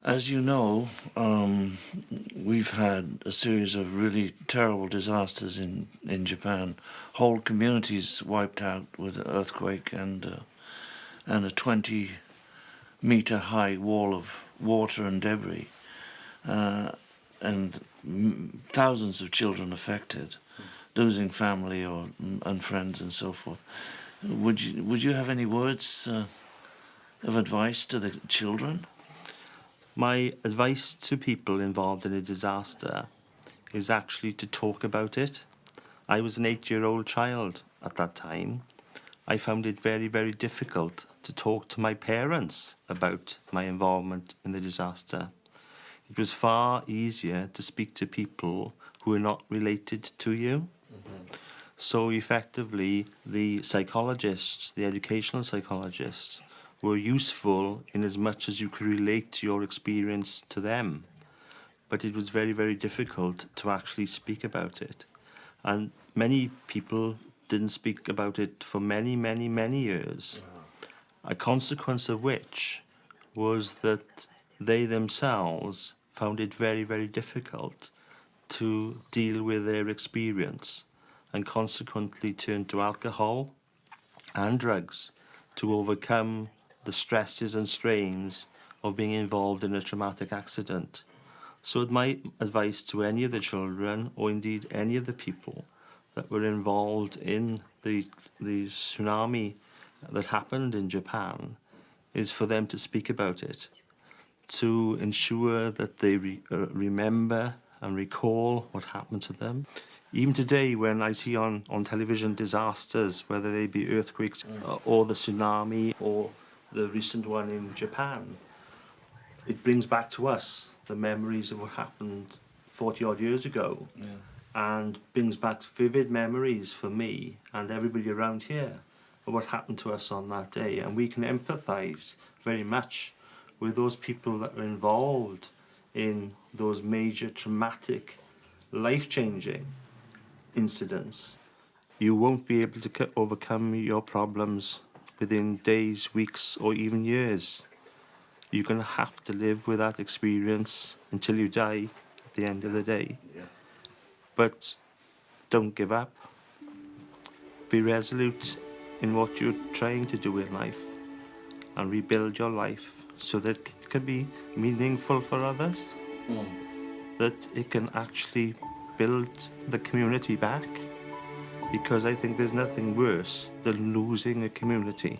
As you know, we've had a series of really terrible disasters in Japan. Whole communities wiped out with an earthquake and a 20-meter high wall of water and debris, and thousands of children affected, losing family and friends and so forth. Would you have any words of advice to the children? My advice to people involved in a disaster is actually to talk about it. I was an 8-year-old child at that time. I found it very, very difficult to talk to my parents about my involvement in the disaster. It was far easier to speak to people who are not related to you. Mm-hmm. So effectively, the psychologists, the educational psychologists, were useful in as much as you could relate your experience to them. But it was very, very difficult to actually speak about it. And many people didn't speak about it for many, many, many years. Wow. A consequence of which was that they themselves found it very, very difficult to deal with their experience and consequently turned to alcohol and drugs to overcome the stresses and strains of being involved in a traumatic accident. So my advice to any of the children, or indeed any of the people that were involved in the tsunami that happened in Japan, is for them to speak about it, to ensure that they remember and recall what happened to them. Even today, when I see on television disasters, whether they be earthquakes or the tsunami or the recent one in Japan, it brings back to us the memories of what happened 40-odd years ago, and brings back vivid memories for me and everybody around here of what happened to us on that day. And we can empathise very much with those people that were involved in those major traumatic, life-changing incidents. You won't be able to overcome your problems within days, weeks, or even years. You're going to have to live with that experience until you die at the end of the day. Yeah. But don't give up. Be resolute in what you're trying to do in life and rebuild your life so that it can be meaningful for others, that it can actually build the community back. Because I think there's nothing worse than losing a community.